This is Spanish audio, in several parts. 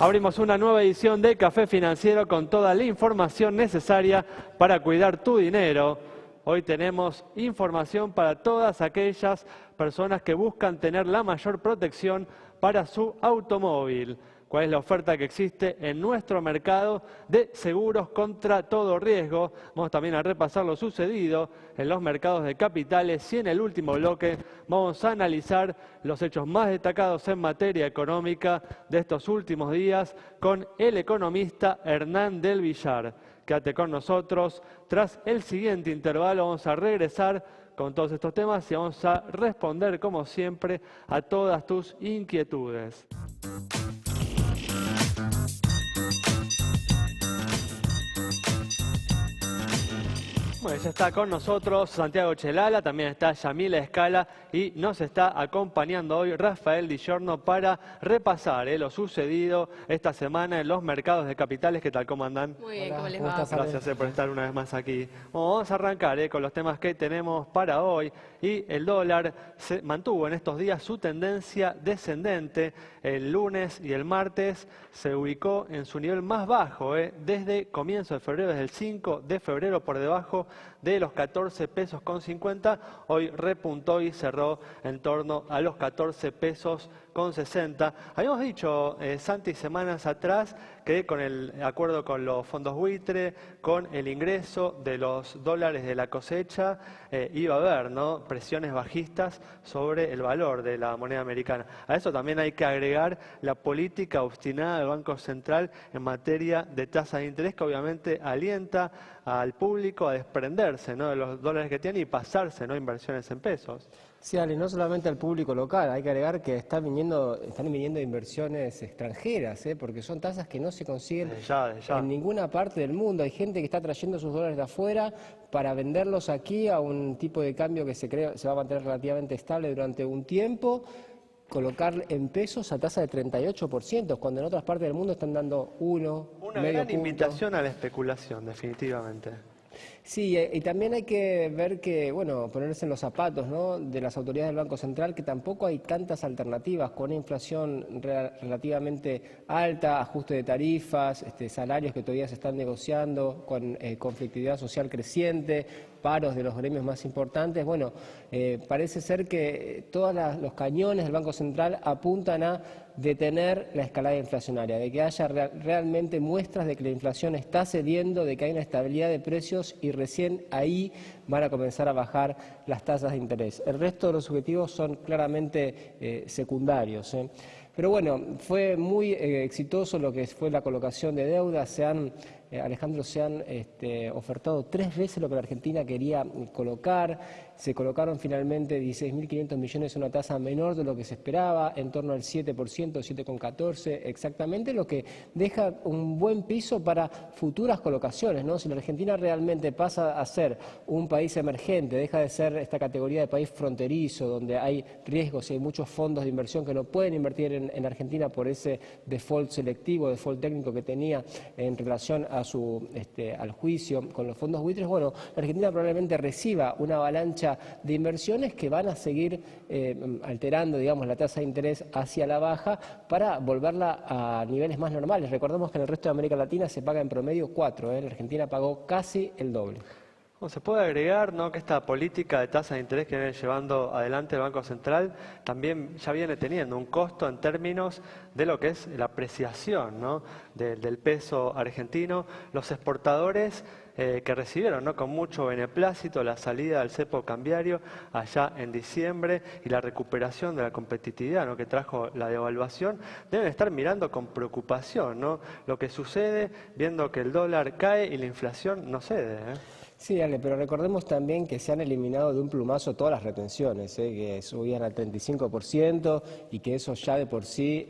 Abrimos una nueva edición de Café Financiero con toda la información necesaria para cuidar tu dinero. Hoy tenemos información para todas aquellas personas que buscan tener la mayor protección para su automóvil. ¿Cuál es la oferta que existe en nuestro mercado de seguros contra todo riesgo? Vamos también a repasar lo sucedido en los mercados de capitales y en el último bloque vamos a analizar los hechos más destacados en materia económica de estos últimos días con el economista Hernán del Villar. Quédate con nosotros. Tras el siguiente intervalo vamos a regresar con todos estos temas y vamos a responder, como siempre, a todas tus inquietudes. Bueno, ya está con nosotros Santiago Chelala, también está Yamila Escala y nos está acompañando hoy Rafael Di Giorno para repasar lo sucedido esta semana en los mercados de capitales. ¿Qué tal? ¿Cómo andan? Muy bien, ¿cómo les va? Gracias por estar una vez más aquí. Vamos a arrancar con los temas que tenemos para hoy. Y el dólar se mantuvo en estos días su tendencia descendente. El lunes y el martes se ubicó en su nivel más bajo desde comienzo de febrero, desde el 5 de febrero por debajo de los 14 pesos con 50. Hoy repuntó y cerró en torno a los 14 pesos con 60. Habíamos dicho, Santi, semanas atrás que con el acuerdo con los fondos buitre, con el ingreso de los dólares de la cosecha, iba a haber presiones bajistas sobre el valor de la moneda americana. A eso también hay que agregar la política obstinada del Banco Central en materia de tasa de interés, que obviamente alienta al público a desprenderse de los dólares que tiene y pasarse a inversiones en pesos. Sí, Ale, no solamente al público local, hay que agregar que están viniendo inversiones extranjeras, porque son tasas que no se consiguen en ninguna parte del mundo. Hay gente que está trayendo sus dólares de afuera para venderlos aquí a un tipo de cambio que se va a mantener relativamente estable durante un tiempo, colocar en pesos a tasa de 38%, cuando en otras partes del mundo están dando una gran invitación a la especulación, definitivamente. Sí, y también hay que ver que, ponerse en los zapatos de las autoridades del Banco Central, que tampoco hay tantas alternativas, con una inflación relativamente alta, ajuste de tarifas, salarios que todavía se están negociando, con conflictividad social creciente, paros de los gremios más importantes. Parece ser que todos los cañones del Banco Central apuntan a detener la escalada inflacionaria, de que haya realmente muestras de que la inflación está cediendo, de que hay una estabilidad de precios y recién ahí van a comenzar a bajar las tasas de interés. El resto de los objetivos son claramente secundarios. Pero fue muy exitoso lo que fue la colocación de deuda. Alejandro, se han ofertado 3 veces lo que la Argentina quería colocar. Se colocaron finalmente 16.500 millones, una tasa menor de lo que se esperaba, en torno al 7%, 7,14% exactamente, lo que deja un buen piso para futuras colocaciones, Si la Argentina realmente pasa a ser un país emergente, deja de ser esta categoría de país fronterizo, donde hay riesgos y hay muchos fondos de inversión que no pueden invertir en Argentina por ese default selectivo, default técnico que tenía en relación al juicio con los fondos buitres. La Argentina probablemente reciba una avalancha de inversiones que van a seguir alterando, la tasa de interés hacia la baja para volverla a niveles más normales. Recordemos que en el resto de América Latina se paga en promedio 4, la Argentina pagó casi el doble. Se puede agregar que esta política de tasa de interés que viene llevando adelante el Banco Central también ya viene teniendo un costo en términos de lo que es la apreciación del peso argentino. Los exportadores que recibieron con mucho beneplácito la salida del cepo cambiario allá en diciembre y la recuperación de la competitividad que trajo la devaluación, deben estar mirando con preocupación lo que sucede, viendo que el dólar cae y la inflación no cede. Sí, Ale, pero recordemos también que se han eliminado de un plumazo todas las retenciones, que subían al 35% y que eso ya de por sí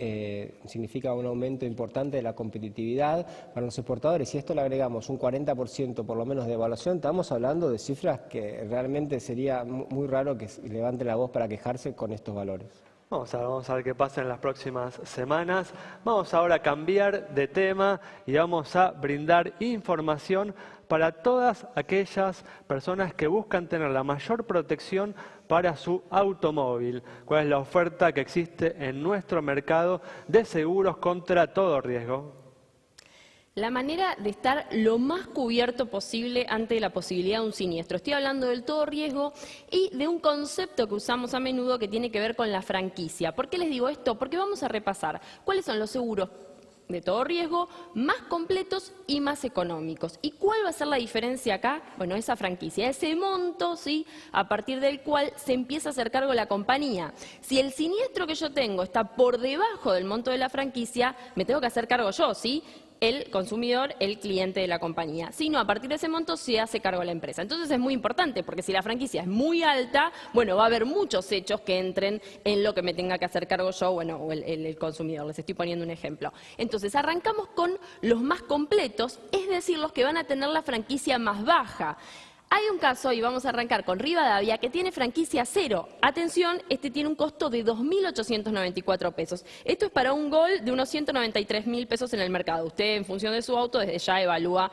significa un aumento importante de la competitividad para los exportadores. Y esto le agregamos un 40% por lo menos de devaluación, estamos hablando de cifras que realmente sería muy raro que levanten la voz para quejarse con estos valores. Vamos a ver qué pasa en las próximas semanas. Vamos ahora a cambiar de tema y vamos a brindar información para todas aquellas personas que buscan tener la mayor protección para su automóvil. ¿Cuál es la oferta que existe en nuestro mercado de seguros contra todo riesgo? La manera de estar lo más cubierto posible ante la posibilidad de un siniestro. Estoy hablando del todo riesgo y de un concepto que usamos a menudo que tiene que ver con la franquicia. ¿Por qué les digo esto? Porque vamos a repasar cuáles son los seguros de todo riesgo más completos y más económicos. ¿Y cuál va a ser la diferencia acá? Bueno, esa franquicia, ese monto, ¿sí?, a partir del cual se empieza a hacer cargo la compañía. Si el siniestro que yo tengo está por debajo del monto de la franquicia, me tengo que hacer cargo yo, ¿sí?, el consumidor, el cliente de la compañía. Si no, a partir de ese monto se hace cargo la empresa. Entonces es muy importante, porque si la franquicia es muy alta, bueno, va a haber muchos hechos que entren en lo que me tenga que hacer cargo yo, bueno, o el consumidor. Les estoy poniendo un ejemplo. Entonces arrancamos con los más completos, es decir, los que van a tener la franquicia más baja. Hay un caso, y vamos a arrancar con Rivadavia, que tiene franquicia cero. Atención, este tiene un costo de 2.894 pesos. Esto es para un Gol de unos 193.000 pesos en el mercado. Usted, en función de su auto, desde ya evalúa,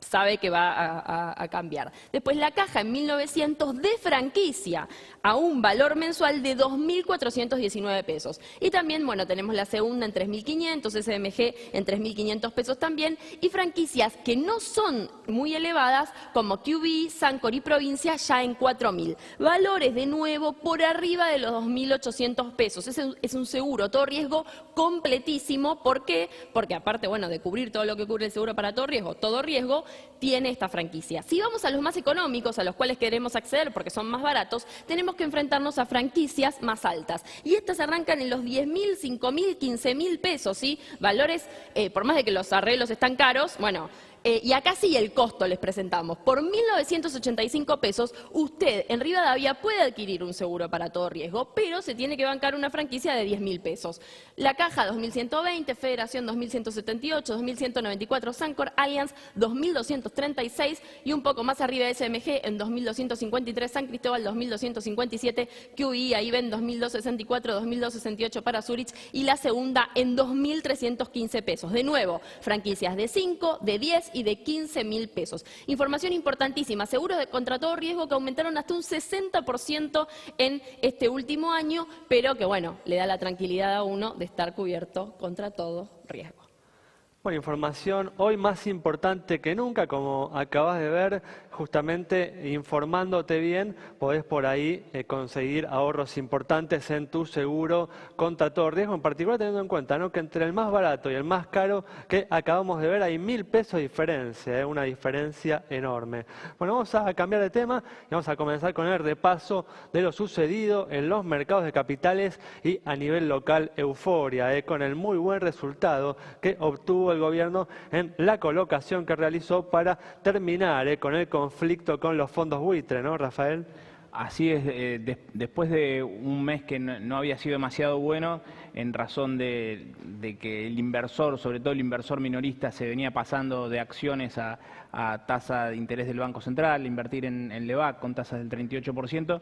sabe que va a cambiar. Después, la Caja en 1.900 de franquicia, a un valor mensual de 2.419 pesos. Y también, bueno, tenemos la segunda en 3.500, SMG en 3.500 pesos también, y franquicias que no son muy elevadas, como QB, Sancor y Provincia, ya en 4.000. Valores, de nuevo, por arriba de los 2.800 pesos. Es un seguro todo riesgo completísimo. ¿Por qué? Porque aparte, bueno, de cubrir todo lo que cubre el seguro para todo riesgo tiene esta franquicia. Si vamos a los más económicos, a los cuales queremos acceder porque son más baratos, tenemos que enfrentarnos a franquicias más altas. Y estas arrancan en los 10.000, 5.000, 15.000 pesos, ¿sí? Valores, por más de que los arreglos están caros, bueno, y acá sí el costo les presentamos. Por 1.985 pesos, usted en Rivadavia puede adquirir un seguro para todo riesgo, pero se tiene que bancar una franquicia de 10.000 pesos. La Caja 2.120, Federación 2.178, 2.194, Sancor, Allianz 2.236 y un poco más arriba de SMG en 2.253, San Cristóbal 2.257, QI, ahí ven 2.264, 2.268 para Zurich y la segunda en 2.315 pesos. De nuevo, franquicias de 5, de 10 y de 15.000 pesos. Información importantísima, seguros contra todo riesgo que aumentaron hasta un 60% en este último año, pero que bueno, le da la tranquilidad a uno de estar cubierto contra todo riesgo. Bueno, información hoy más importante que nunca, como acabas de ver, justamente informándote bien, podés por ahí conseguir ahorros importantes en tu seguro contra todo riesgo, en particular teniendo en cuenta, ¿no?, que entre el más barato y el más caro que acabamos de ver hay 1.000 pesos de diferencia, una diferencia enorme. Bueno, vamos a cambiar de tema y vamos a comenzar con el repaso de lo sucedido en los mercados de capitales y a nivel local euforia, con el muy buen resultado que obtuvo el gobierno en la colocación que realizó para terminar con el conflicto con los fondos buitre, ¿no, Rafael? Así es, después de un mes que no había sido demasiado bueno, en razón de que el inversor, sobre todo el inversor minorista, se venía pasando de acciones a tasa de interés del Banco Central, invertir en LEVAC con tasas del 38%,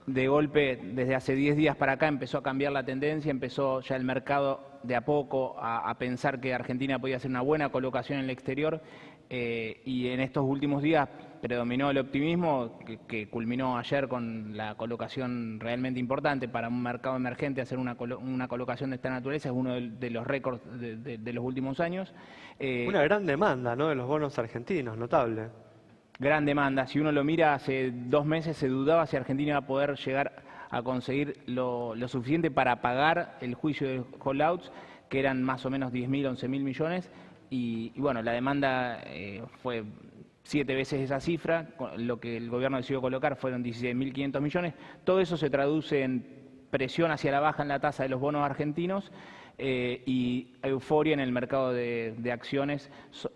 de golpe, desde hace 10 días para acá, empezó a cambiar la tendencia, empezó ya el mercado de a poco a pensar que Argentina podía hacer una buena colocación en el exterior, y en estos últimos días predominó el optimismo que culminó ayer con la colocación realmente importante para un mercado emergente. Hacer una colocación de esta naturaleza es uno de los récords de los últimos años. Una gran demanda, ¿no?, de los bonos argentinos, notable. Gran demanda. Si uno lo mira, hace 2 meses se dudaba si Argentina iba a poder llegar a conseguir lo suficiente para pagar el juicio de holdouts, que eran más o menos 10.000, 11.000 millones. Y bueno, la demanda fue 7 veces esa cifra. Lo que el gobierno decidió colocar fueron 16.500 millones. Todo eso se traduce en presión hacia la baja en la tasa de los bonos argentinos y euforia en el mercado de acciones,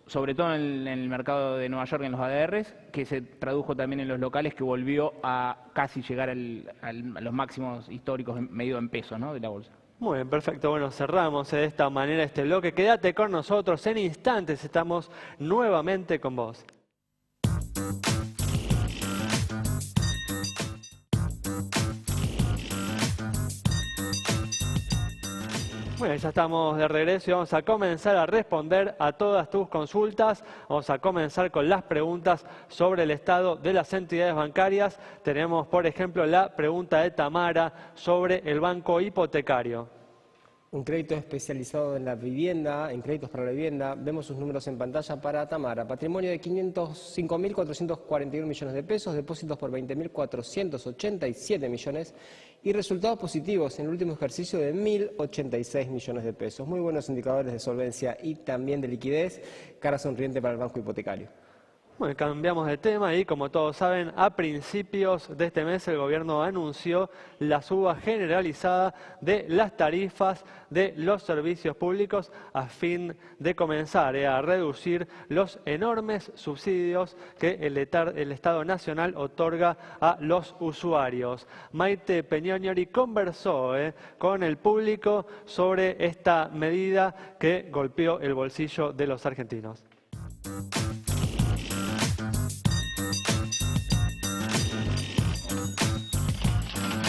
sobre todo en el mercado de Nueva York, en los ADRs, que se tradujo también en los locales, que volvió a casi llegar a los máximos históricos medido en pesos, ¿no?, de la bolsa. Muy bien, perfecto. Bueno, cerramos de esta manera este bloque. Quédate con nosotros, en instantes estamos nuevamente con vos. Bueno, ya estamos de regreso y vamos a comenzar a responder a todas tus consultas. Vamos a comenzar con las preguntas sobre el estado de las entidades bancarias. Tenemos, por ejemplo, la pregunta de Tamara sobre el banco hipotecario. Un crédito especializado en la vivienda, en créditos para la vivienda. Vemos sus números en pantalla para Tamara. Patrimonio de 505.441 millones de pesos, depósitos por 20.487 millones y resultados positivos en el último ejercicio de 1.086 millones de pesos. Muy buenos indicadores de solvencia y también de liquidez. Cara sonriente para el banco hipotecario. Bueno, cambiamos de tema y como todos saben, a principios de este mes el gobierno anunció la suba generalizada de las tarifas de los servicios públicos a fin de comenzar a reducir los enormes subsidios que el Estado Nacional otorga a los usuarios. Maite Peñoñori conversó con el público sobre esta medida que golpeó el bolsillo de los argentinos.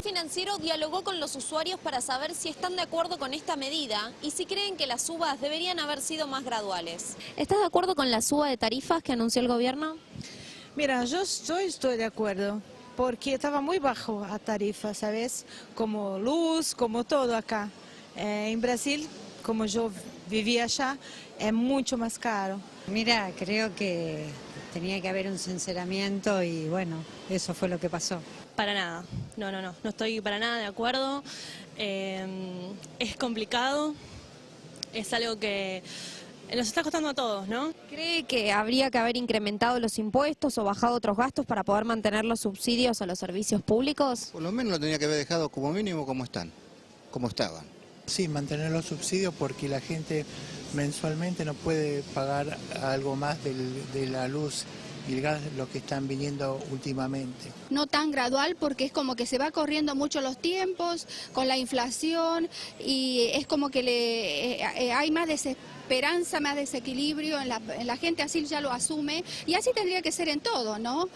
Financiero dialogó con los usuarios para saber si están de acuerdo con esta medida y si creen que las subas deberían haber sido más graduales. ¿Estás de acuerdo con la suba de tarifas que anunció el gobierno? Mira, yo estoy de acuerdo, porque estaba muy bajo a tarifa, ¿sabes? Como luz, como todo acá. En Brasil, como yo vivía allá, es mucho más caro. Mira, creo que tenía que haber un sinceramiento y bueno, eso fue lo que pasó. Para nada, no estoy para nada de acuerdo. Es complicado, es algo que nos está costando a todos, ¿no? ¿Cree que habría que haber incrementado los impuestos o bajado otros gastos para poder mantener los subsidios a los servicios públicos? Por lo menos lo tenía que haber dejado como mínimo como estaban. Sí, mantener los subsidios porque la gente mensualmente no puede pagar algo más de la luz y el gas, lo que están viniendo últimamente. No tan gradual porque es como que se va corriendo mucho los tiempos con la inflación y es como que hay más desesperanza, más desequilibrio en la gente, así ya lo asume y así tendría que ser en todo, ¿no?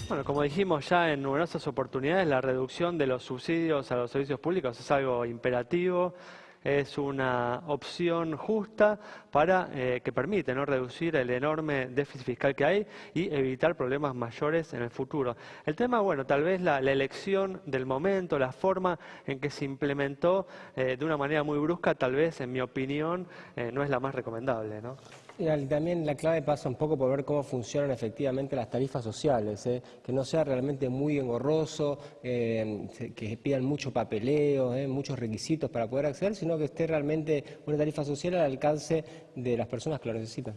Bueno, como dijimos ya en numerosas oportunidades, la reducción de los subsidios a los servicios públicos es algo imperativo. Es una opción justa para que permite reducir el enorme déficit fiscal que hay y evitar problemas mayores en el futuro. El tema, bueno, tal vez la elección del momento, la forma en que se implementó de una manera muy brusca, tal vez, en mi opinión, no es la más recomendable, ¿no? Y también la clave pasa un poco por ver cómo funcionan efectivamente las tarifas sociales, que no sea realmente muy engorroso, que pidan mucho papeleo, muchos requisitos para poder acceder, sino que esté realmente una tarifa social al alcance de las personas que lo necesitan.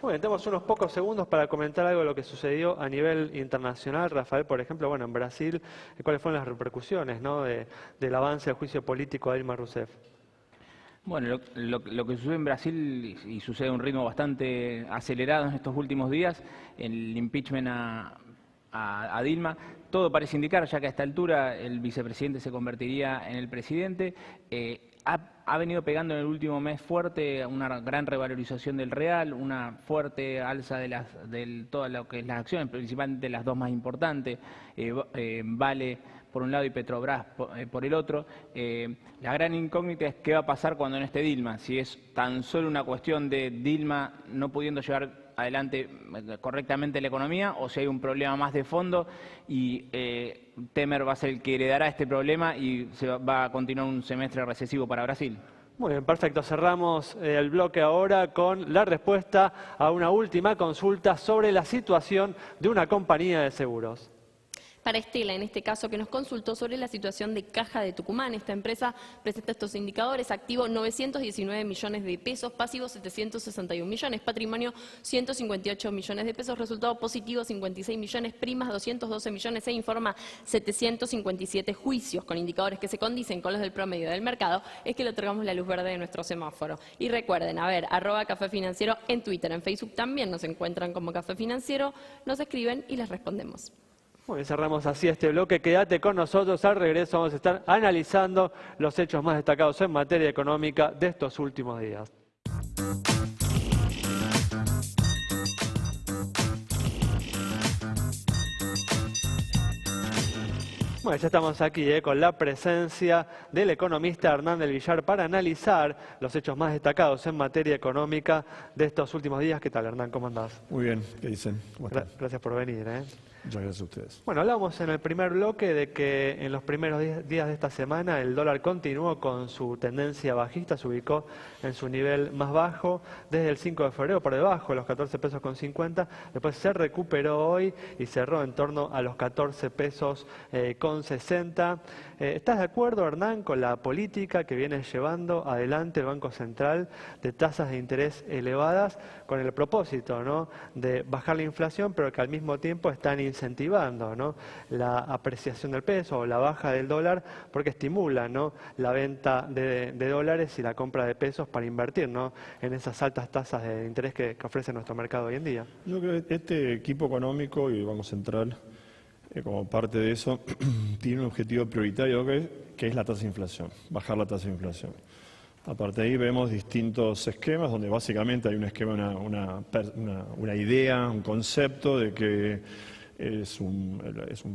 Bueno, tenemos unos pocos segundos para comentar algo de lo que sucedió a nivel internacional. Rafael, por ejemplo, bueno, en Brasil, ¿cuáles fueron las repercusiones, ¿no?, del avance del juicio político de Dilma Rousseff? Bueno, lo que sucede en Brasil, y sucede a un ritmo bastante acelerado en estos últimos días, el impeachment a Dilma, todo parece indicar, ya que a esta altura el vicepresidente se convertiría en el presidente. Ha venido pegando en el último mes fuerte una gran revalorización del real, una fuerte alza de todo lo que es las acciones, principalmente las dos más importantes, Vale por un lado y Petrobras por el otro. La gran incógnita es qué va a pasar cuando no esté Dilma, si es tan solo una cuestión de Dilma no pudiendo llevar adelante correctamente la economía o si hay un problema más de fondo y Temer va a ser el que heredará este problema y va a continuar un semestre recesivo para Brasil. Muy bien, perfecto. Cerramos el bloque ahora con la respuesta a una última consulta sobre la situación de una compañía de seguros. Para Estela, en este caso, que nos consultó sobre la situación de Caja de Tucumán. Esta empresa presenta estos indicadores: activo 919 millones de pesos, pasivo 761 millones, patrimonio 158 millones de pesos, resultado positivo 56 millones, primas 212 millones, se informa 757 juicios con indicadores que se condicen con los del promedio del mercado. Es que le otorgamos la luz verde de nuestro semáforo. Y recuerden, @Café Financiero en Twitter, en Facebook también nos encuentran como Café Financiero, nos escriben y les respondemos. Bueno, cerramos así este bloque. Quédate con nosotros. Al regreso vamos a estar analizando los hechos más destacados en materia económica de estos últimos días. Bueno, ya estamos aquí con la presencia del economista Hernán del Villar para analizar los hechos más destacados en materia económica de estos últimos días. ¿Qué tal, Hernán? ¿Cómo andás? Muy bien, ¿qué dicen? Gracias por venir. Muchas gracias a ustedes. Bueno, hablamos en el primer bloque de que en los primeros días de esta semana el dólar continuó con su tendencia bajista, se ubicó en su nivel más bajo desde el 5 de febrero, por debajo de los 14 pesos con 50, después se recuperó hoy y cerró en torno a los 14 pesos con 60. ¿Estás de acuerdo, Hernán, con la política que viene llevando adelante el Banco Central de tasas de interés elevadas con el propósito, ¿no?, de bajar la inflación, pero que al mismo tiempo están incentivando, ¿no?, la apreciación del peso o la baja del dólar porque estimula, ¿no?, la venta de dólares y la compra de pesos para invertir, ¿no?, en esas altas tasas de interés que ofrece nuestro mercado hoy en día? Yo creo que este equipo económico y el Banco Central, como parte de eso, tiene un objetivo prioritario que es la tasa de inflación, bajar la tasa de inflación. Aparte de ahí vemos distintos esquemas donde básicamente hay un esquema, una idea, un concepto de que es un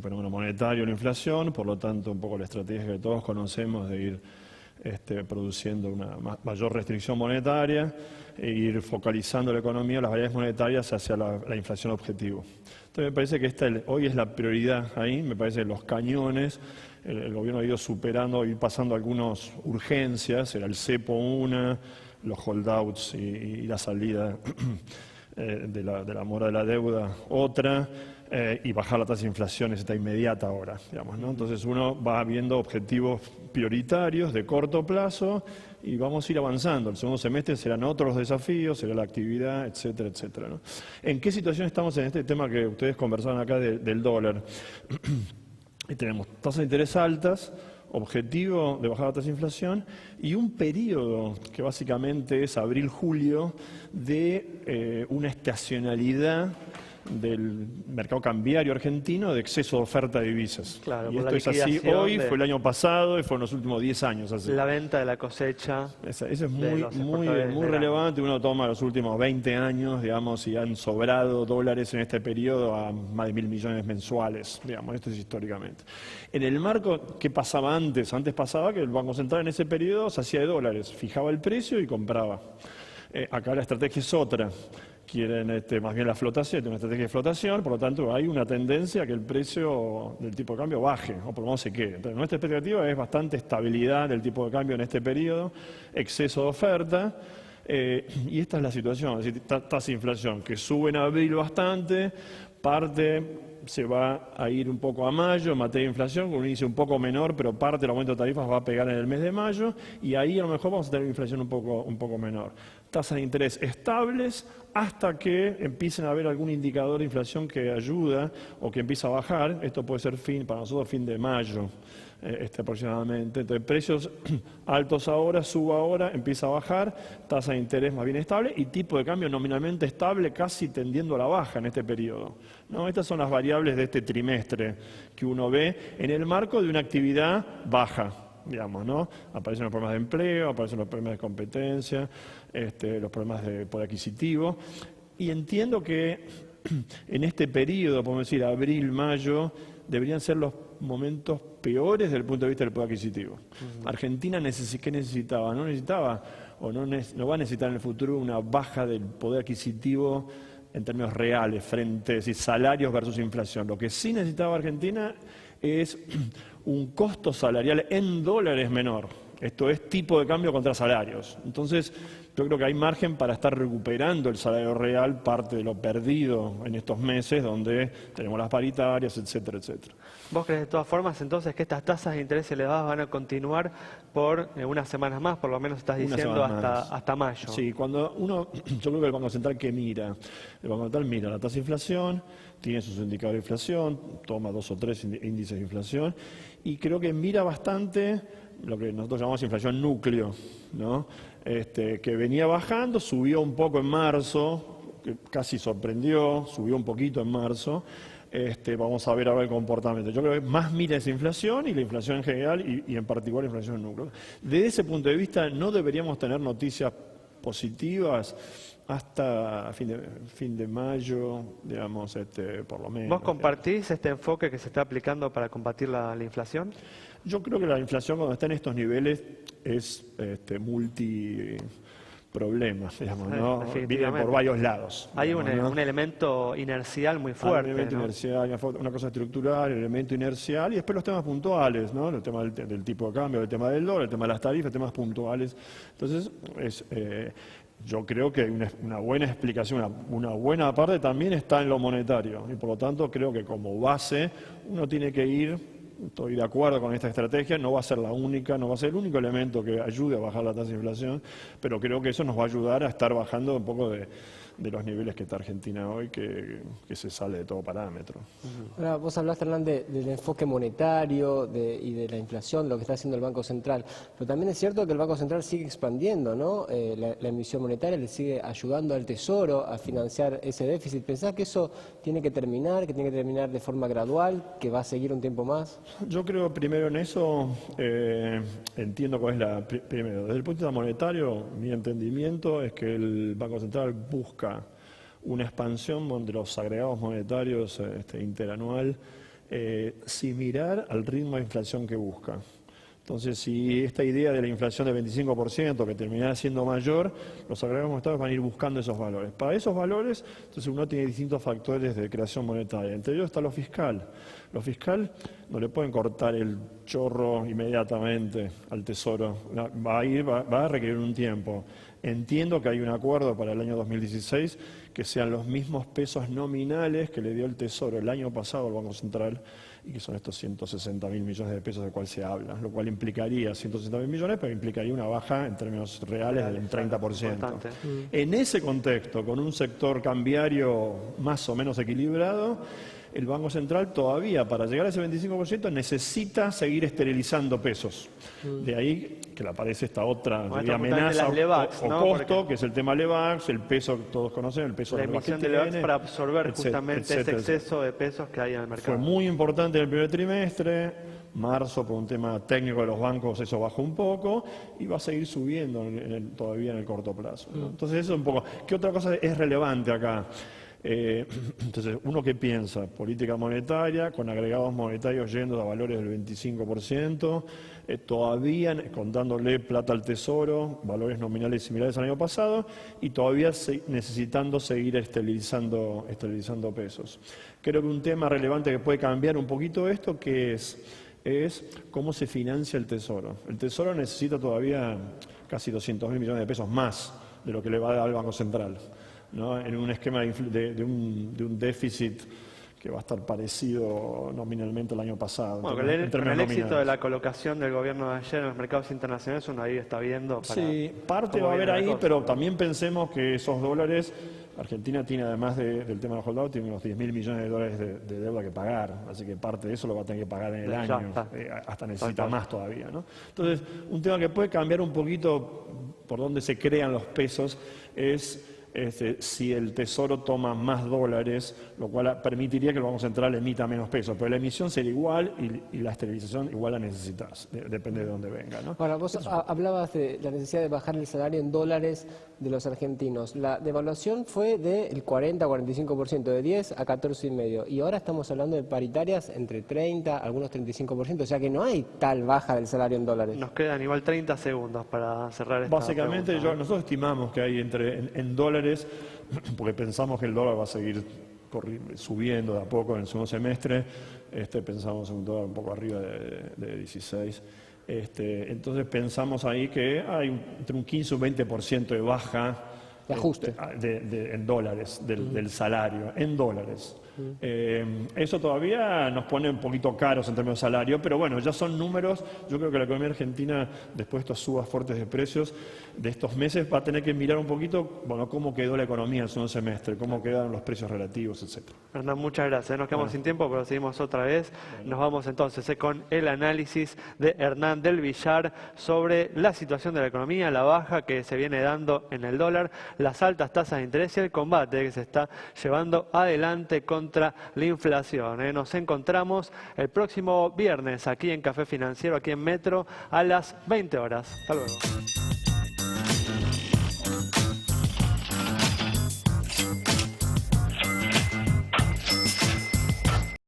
fenómeno monetario la inflación, por lo tanto un poco la estrategia que todos conocemos de ir produciendo una mayor restricción monetaria e ir focalizando la economía, las variables monetarias hacia la inflación objetivo. Entonces me parece que hoy es la prioridad ahí, me parece que los cañones, el gobierno ha ido superando, ir pasando algunas urgencias, era el cepo una, los holdouts y la salida de la mora de la deuda otra, y bajar la tasa de inflación es esta inmediata ahora, digamos, ¿no? Entonces uno va viendo objetivos prioritarios de corto plazo y vamos a ir avanzando. El segundo semestre serán otros desafíos, será la actividad, etcétera, etcétera, ¿no? ¿En qué situación estamos en este tema que ustedes conversaban acá del dólar? Tenemos tasas de interés altas, objetivo de bajar la tasa de inflación y un periodo que básicamente es abril-julio de una estacionalidad del mercado cambiario argentino de exceso de oferta de divisas. Claro, y esto es así hoy, fue el año pasado y fue en los últimos 10 años. Así. La venta de la cosecha. Eso es muy relevante. Uno toma los últimos 20 años, digamos, y han sobrado dólares en este periodo a más de 1.000 millones mensuales, digamos, esto es históricamente. En el marco, ¿qué pasaba antes? Antes pasaba que el Banco Central en ese periodo se hacía de dólares, fijaba el precio y compraba. Acá la estrategia es otra. Quieren más bien la flotación, una estrategia de flotación, por lo tanto hay una tendencia a que el precio del tipo de cambio baje, o por lo menos se quede. Entonces, nuestra expectativa es bastante estabilidad del tipo de cambio en este periodo, exceso de oferta, y esta es la situación, es decir, tasa de inflación que sube en abril bastante, parte se va a ir un poco a mayo en materia de inflación, con un índice un poco menor, pero parte del aumento de tarifas va a pegar en el mes de mayo, y ahí a lo mejor vamos a tener una inflación un poco menor. Tasas de interés estables hasta que empiecen a haber algún indicador de inflación que ayuda o que empieza a bajar. Esto puede ser para nosotros fin de mayo aproximadamente. Entonces precios altos ahora, suba ahora, empieza a bajar, tasa de interés más bien estable y tipo de cambio nominalmente estable, casi tendiendo a la baja en este periodo, ¿no? Estas son las variables de este trimestre que uno ve en el marco de una actividad baja. Digamos, ¿no? Aparecen los problemas de empleo, aparecen los problemas de competencia, los problemas de poder adquisitivo. Y entiendo que en este periodo, podemos decir abril, mayo, deberían ser los momentos peores desde el punto de vista del poder adquisitivo. Argentina, ¿qué necesitaba? No necesitaba, o no va a necesitar en el futuro una baja del poder adquisitivo en términos reales, frente a decir, salarios versus inflación. Lo que sí necesitaba Argentina es un costo salarial en dólares menor. Esto es tipo de cambio contra salarios. Entonces, yo creo que hay margen para estar recuperando el salario real, parte de lo perdido en estos meses, donde tenemos las paritarias, etcétera, etcétera. ¿Vos crees de todas formas entonces que estas tasas de interés elevadas van a continuar por unas semanas más, por lo menos estás diciendo hasta mayo? Sí, yo creo que el Banco Central el Banco Central mira la tasa de inflación, tiene sus indicadores de inflación, toma 2 o 3 índices de inflación y creo que mira bastante lo que nosotros llamamos inflación núcleo, ¿no? Que venía bajando, subió un poco en marzo, que casi sorprendió, subió un poquito en marzo. Vamos a ver ahora el comportamiento. Yo creo que más mira esa inflación y la inflación en general y en particular la inflación núcleo. Desde ese punto de vista no deberíamos tener noticias positivas hasta fin de mayo, digamos, por lo menos. ¿Vos compartís este enfoque que se está aplicando para combatir la inflación? Yo creo que la inflación cuando está en estos niveles es multiproblemas, digamos, ¿no? Viene por varios lados. Hay digamos, un elemento inercial muy fuerte. Un elemento inercial, una cosa estructural, el elemento inercial, y después los temas puntuales, ¿no? El tema del tipo de cambio, el tema del dólar, el tema de las tarifas, temas puntuales. Entonces, yo creo que una buena explicación, una buena parte también está en lo monetario, y por lo tanto creo que como base uno tiene que ir. Estoy de acuerdo con esta estrategia, no va a ser la única, no va a ser el único elemento que ayude a bajar la tasa de inflación, pero creo que eso nos va a ayudar a estar bajando un poco de los niveles que está Argentina hoy, que se sale de todo parámetro. Ahora, vos hablaste, Hernán, del enfoque monetario y de la inflación, lo que está haciendo el Banco Central, pero también es cierto que el Banco Central sigue expandiendo, ¿no? La emisión monetaria le sigue ayudando al Tesoro a financiar ese déficit. ¿Pensás que eso tiene que terminar de forma gradual, que va a seguir un tiempo más? Yo creo primero en eso, entiendo cuál es primero. Desde el punto de vista monetario, mi entendimiento es que el Banco Central busca una expansión de los agregados monetarios interanual similar al ritmo de inflación que busca. Entonces, si esta idea de la inflación del 25%, que terminará siendo mayor, los agregados monetarios van a ir buscando esos valores. Para esos valores, entonces uno tiene distintos factores de creación monetaria. Entre ellos está lo fiscal. Lo fiscal no le pueden cortar el chorro inmediatamente al Tesoro. Va a requerir un tiempo. Entiendo que hay un acuerdo para el año 2016 que sean los mismos pesos nominales que le dio el Tesoro el año pasado al Banco Central, y que son estos 160.000 millones de pesos de cual se habla, lo cual implicaría 160.000 millones, pero implicaría una baja en términos reales del 30%. En ese contexto, con un sector cambiario más o menos equilibrado, el Banco Central todavía, para llegar a ese 25%, necesita seguir esterilizando pesos. De ahí que le aparece esta otra amenaza o costo, que es el tema LEVAX, el peso que todos conocen, el peso la emisión de LEVAX para absorber justamente ese exceso de pesos que hay en el mercado. Fue muy importante en el primer trimestre. Marzo, por un tema técnico de los bancos, eso bajó un poco y va a seguir subiendo todavía en el corto plazo, ¿no? Entonces, eso es un poco. ¿Qué otra cosa es relevante acá? Entonces, uno que piensa, política monetaria, con agregados monetarios yendo a valores del 25%, todavía contándole plata al Tesoro, valores nominales similares al año pasado, y todavía necesitando seguir esterilizando pesos. Creo que un tema relevante que puede cambiar un poquito esto, que es cómo se financia el Tesoro. El Tesoro necesita todavía casi 200.000 millones de pesos más de lo que le va a dar el Banco Central, ¿no? En un esquema de un déficit que va a estar parecido nominalmente al año pasado. Bueno, con el éxito de la colocación del gobierno de ayer en los mercados internacionales, uno ahí está viendo. Sí, parte va a haber ahí, pero también pensemos que esos dólares, Argentina tiene, además del tema de los holdados, tiene unos 10.000 millones de dólares de deuda que pagar, así que parte de eso lo va a tener que pagar en el año, hasta necesita más todavía, ¿no? Entonces, un tema que puede cambiar un poquito por dónde se crean los pesos es si el Tesoro toma más dólares, lo cual permitiría que el Banco Central emita menos pesos, pero la emisión sería igual y la esterilización igual la necesitas, depende de dónde venga, ¿no? Ahora, vos hablabas de la necesidad de bajar el salario en dólares de los argentinos. La devaluación fue del 40-45%, de 10 a 14,5%, y ahora estamos hablando de paritarias entre 30, algunos 35%, o sea que no hay tal baja del salario en dólares. Nos quedan igual 30 segundos para cerrar esta Básicamente, pregunta. nosotros estimamos que hay en dólares, porque pensamos que el dólar va a seguir subiendo de a poco en el segundo semestre, pensamos en un dólar un poco arriba de 16. Entonces pensamos ahí que hay entre un 15 y un 20% de baja de ajuste en dólares del salario, en dólares. Eso todavía nos pone un poquito caros en términos de salario, pero bueno, ya son números. Yo creo que la economía argentina, después de estas subas fuertes de precios de estos meses, va a tener que mirar un poquito, bueno, cómo quedó la economía en el segundo semestre, cómo quedaron los precios relativos, etc. Hernán, muchas gracias. Nos quedamos sin tiempo, pero seguimos otra vez. Nos vamos entonces con el análisis de Hernán del Villar sobre la situación de la economía, la baja que se viene dando en el dólar, las altas tasas de interés y el combate que se está llevando adelante contra la inflación. Nos encontramos el próximo viernes aquí en Café Financiero, aquí en Metro, a las 20 horas. Hasta luego.